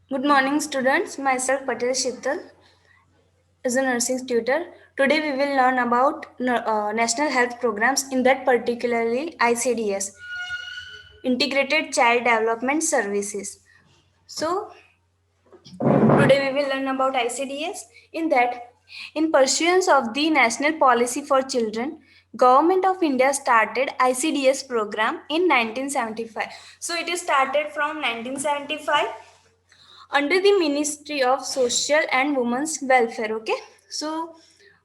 Good morning, students. Myself, Patel Shittal, is a nursing tutor. Today, we will learn about national health programs, in that particularly ICDS, Integrated Child Development Services. So, today we will learn about ICDS. In that, in pursuance of the National Policy for Children, Government of India started ICDS program in 1975. So, it is started from 1975 under the Ministry of Social and Women's Welfare. Okay, so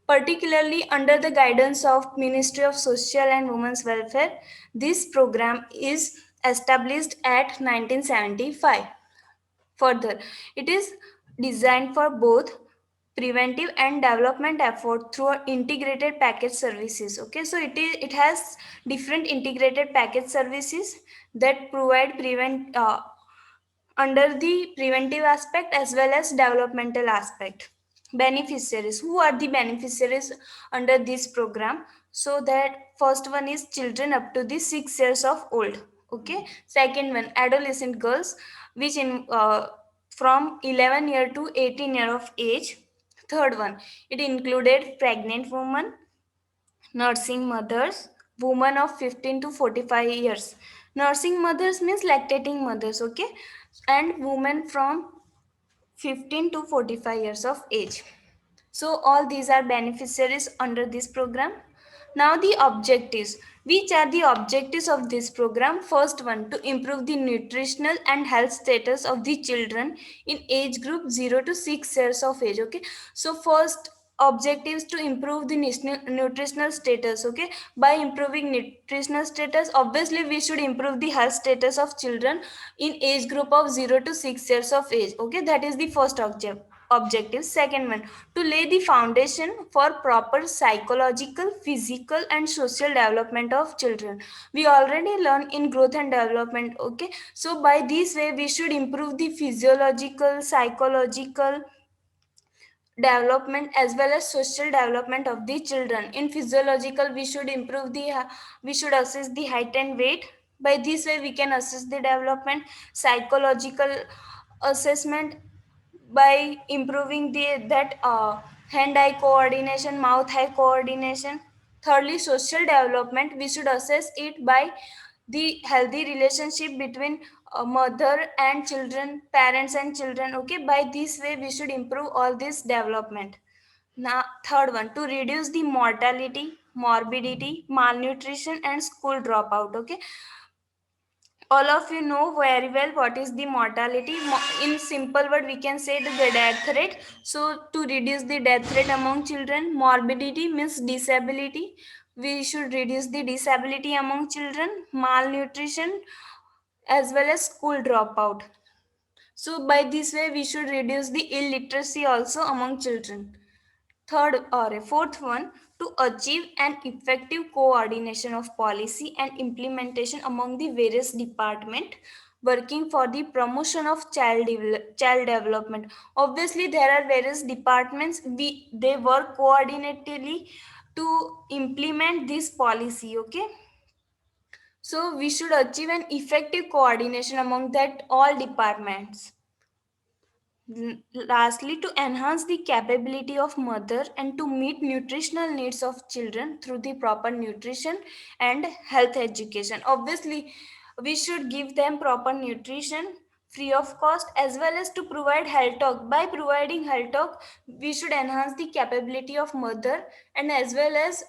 particularly under the guidance of Ministry of Social and Women's Welfare, this program is established at 1975. Further, it is designed for both preventive and development effort through integrated package services. Okay, so it has different integrated package services that provide prevent under the preventive aspect as well as developmental aspect. Beneficiaries, who are the beneficiaries under this program? So that first one is children up to the 6 years of old. Okay, second one adolescent girls, which in from 11 year to 18 year of age. Third one, it included pregnant women, nursing mothers, women of 15 to 45 years. Nursing mothers means lactating mothers, okay? And women from 15 to 45 years of age. So all these are beneficiaries under this program. Now the objectives. Which are the objectives of this program? First one, to improve the nutritional and health status of the children in age group 0 to 6 years of age. Okay. So first objectives to improve the nutritional status. Okay. By improving nutritional status, obviously we should improve the health status of children in age group of 0 to 6 years of age. Okay. That is the first objective. Second one, to lay the foundation for proper psychological, physical and social development of children. We already learned in growth and development. Okay, so by this way we should improve the physiological, psychological development as well as social development of the children. In physiological, we should improve the we should assess the height and weight. By this way we can assess the development. Psychological assessment, by improving the that hand eye coordination, mouth eye coordination. Thirdly, social development, we should assess it by the healthy relationship between mother and children, parents and children. Okay, by this way we should improve all this development. Now third one, to reduce the mortality, morbidity, malnutrition and school dropout. Okay, all of you know very well what is the mortality. In simple word we can say the death rate. So to reduce the death rate among children, morbidity means disability, we should reduce the disability among children, malnutrition as well as school dropout. So by this way we should reduce the illiteracy also among children. Third or a fourth one, to achieve an effective coordination of policy and implementation among the various department working for the promotion of child development. Obviously there are various departments, they work coordinatedly to implement this policy. Okay, so we should achieve an effective coordination among that all departments. Lastly, to enhance the capability of mother and to meet nutritional needs of children through the proper nutrition and health education. Obviously, we should give them proper nutrition free of cost as well as to provide health talk. By providing health talk, we should enhance the capability of mother, and as well as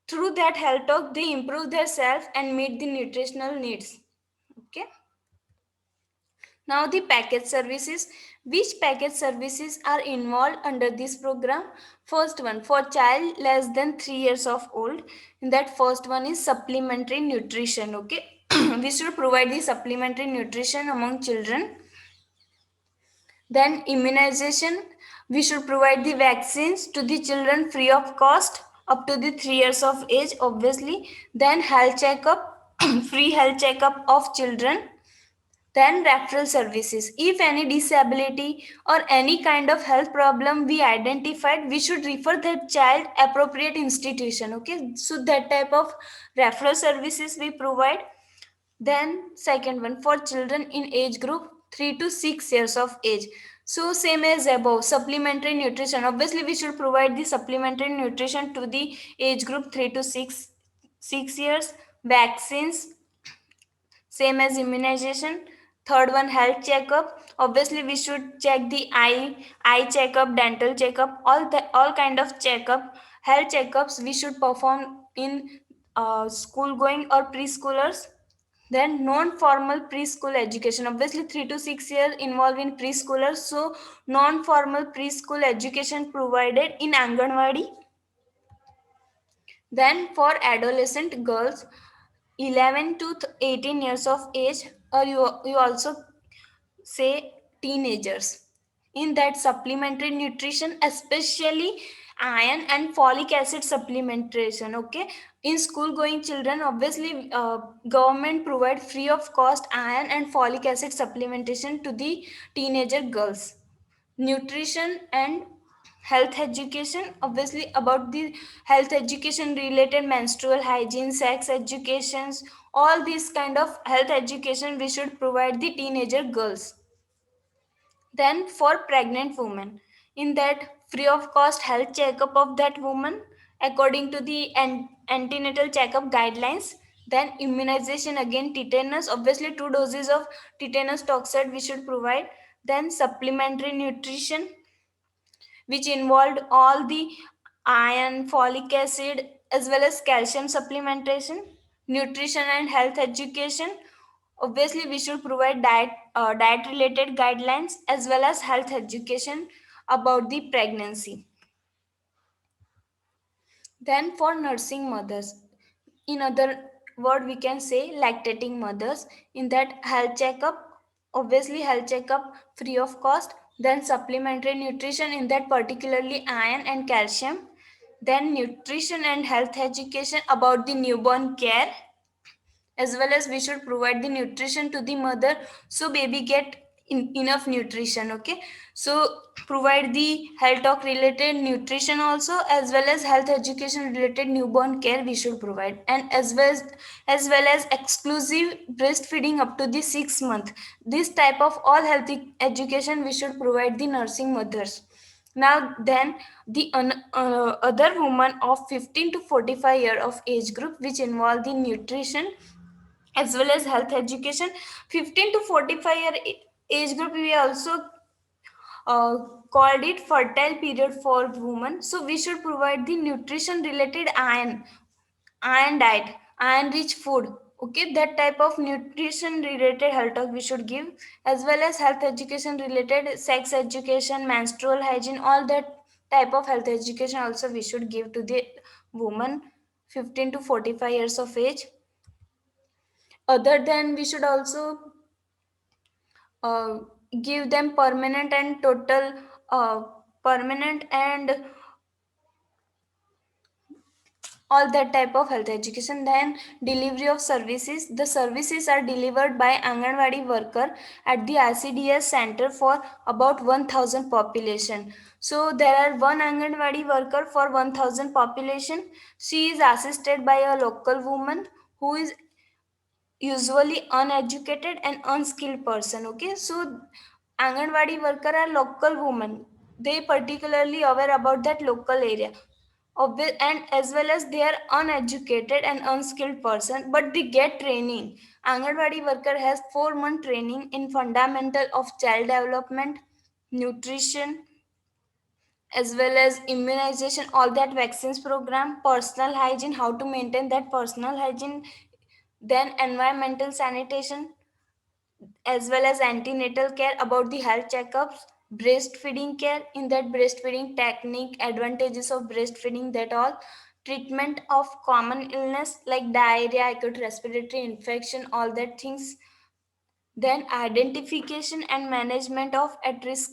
through that health talk, they improve their self and meet the nutritional needs. Okay. Now the package services. Which package services are involved under this program? First one, for child less than 3 years of old. In that first one is supplementary nutrition. Okay. We should provide the supplementary nutrition among children. Then immunization. We should provide the vaccines to the children free of cost up to the 3 years of age, obviously. Then health checkup, free health checkup of children. Then referral services. If any disability or any kind of health problem we identified, we should refer that child appropriate institution. Okay, so that type of referral services we provide. Then second one, for children in age group 3 to 6 years of age. So same as above, supplementary nutrition. Obviously, we should provide the supplementary nutrition to the age group 3 to 6 years. Vaccines, same as immunization. Third one, health checkup. Obviously we should check the eye checkup, dental checkup, all kind of checkup, health checkups we should perform in school going or preschoolers. Then non-formal preschool education, obviously 3 to 6 years involved in preschoolers, so non-formal preschool education provided in Anganwadi. Then for adolescent girls 11 to 18 years of age, or you also say teenagers, in that supplementary nutrition, especially iron and folic acid supplementation. Okay, in school going children, obviously government provide free of cost iron and folic acid supplementation to the teenager girls. Nutrition and health education, obviously about the health education related, menstrual hygiene, sex educations, all these kind of health education we should provide the teenager girls. Then for pregnant women, in that free of cost health checkup of that woman according to the antenatal checkup guidelines. Then immunization, again tetanus, obviously 2 doses of tetanus toxoid we should provide. Then supplementary nutrition, which involved all the iron, folic acid, as well as calcium supplementation. Nutrition and health education, obviously we should provide diet related guidelines as well as health education about the pregnancy. Then for nursing mothers, in other word we can say lactating mothers, in that health checkup, obviously health checkup free of cost. Then supplementary nutrition, in that particularly iron and calcium. Then nutrition and health education about the newborn care, as well as we should provide the nutrition to the mother so baby get enough nutrition. Okay, so provide the health talk related nutrition also, as well as health education related newborn care we should provide. And as well as exclusive breastfeeding up to the 6 month. This type of all healthy education we should provide the nursing mothers. Now then, the other woman of 15 to 45 year of age group, which involve the nutrition as well as health education. 15 to 45 year age group we also uh, called it fertile period for women, so we should provide the nutrition related iron diet, iron rich food. Okay, that type of nutrition related health talk we should give, as well as health education related sex education, menstrual hygiene, all that type of health education also we should give to the woman 15 to 45 years of age. Other than, we should also uh, give them permanent and total uh, permanent and all that type of health education. Then delivery of services, the services are delivered by Anganwadi worker at the ICDS center for about 1000 population. So there are one Anganwadi worker for 1000 population. She is assisted by a local woman who is usually uneducated and unskilled person. Okay, so Anganwadi worker are local women, they particularly aware about that local area. And as well as they are uneducated and unskilled person, but they get training. Anganwadi worker has 4 month training in fundamental of child development, nutrition, as well as immunization, all that vaccines program, personal hygiene, how to maintain that personal hygiene, then environmental sanitation, as well as antenatal care about the health checkups, breastfeeding care, in that breastfeeding technique, advantages of breastfeeding, that all, treatment of common illness like diarrhea, acute respiratory infection, all that things. Then identification and management of at risk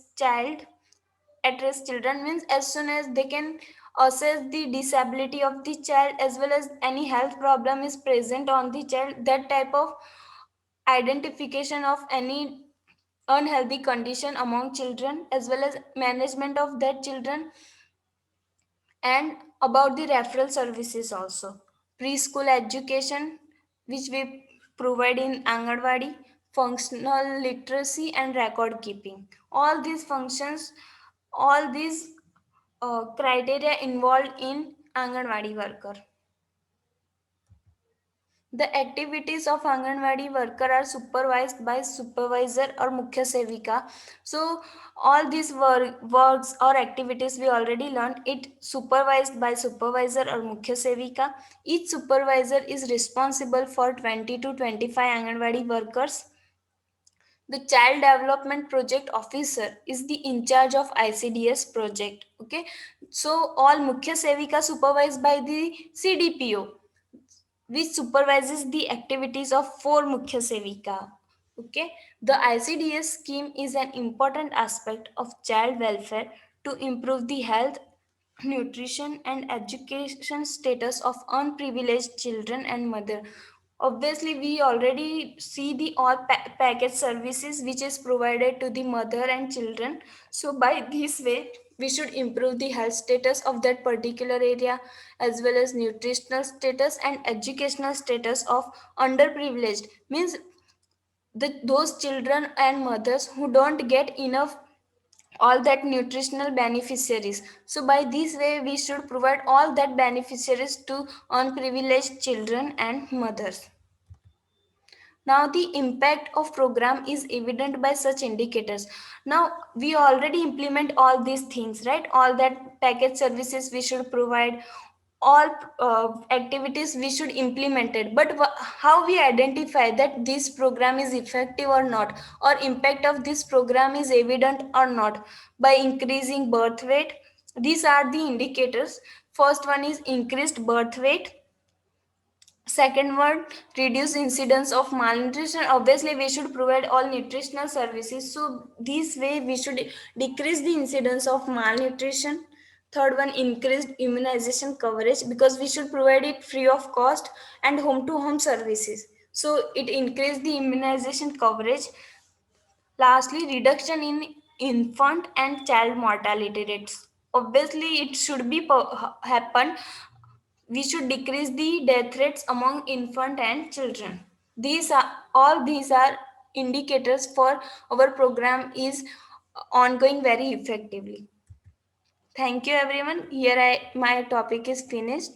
children means as soon as they can assess the disability of the child, as well as any health problem is present on the child, that type of identification of any unhealthy condition among children, as well as management of that children. And about the referral services also, preschool education which we provide in Anganwadi, functional literacy and record keeping. All these criteria involved in Anganwadi worker. The activities of Anganwadi worker are supervised by supervisor or Mukhya Sevika. So all these works or activities we already learned it supervised by supervisor or Mukhya Sevika. Each supervisor is responsible for 20 to 25 Anganwadi workers. The child development project officer is the in charge of ICDS project. Okay, so all Mukhya Sevika supervised by the CDPO, which supervises the activities of four Mukhya Sevika. Okay, the ICDS scheme is an important aspect of child welfare to improve the health, nutrition, and education status of unprivileged children and mother. Obviously, we already see the all package services which is provided to the mother and children. So by this way, we should improve the health status of that particular area as well as nutritional status and educational status of underprivileged means those children and mothers who don't get enough all that nutritional beneficiaries. So by this way we should provide all that beneficiaries to unprivileged children and mothers. Now the impact of program is evident by such indicators. Now we already implement all these things, right? All that package services we should provide, all activities we should implement it. But how we identify that this program is effective or not, or impact of this program is evident or not? By increasing birth weight. These are the indicators. First one is increased birth weight. Second one, reduce incidence of malnutrition. Obviously we should provide all nutritional services, so this way we should decrease the incidence of malnutrition. Third one, increased immunization coverage, because we should provide it free of cost and home to home services, so it increase the immunization coverage. Lastly, reduction in infant and child mortality rates. Obviously it should be happen. We should decrease the death rates among infant and children. These are indicators for our program is ongoing very effectively. Thank you everyone. Here my topic is finished.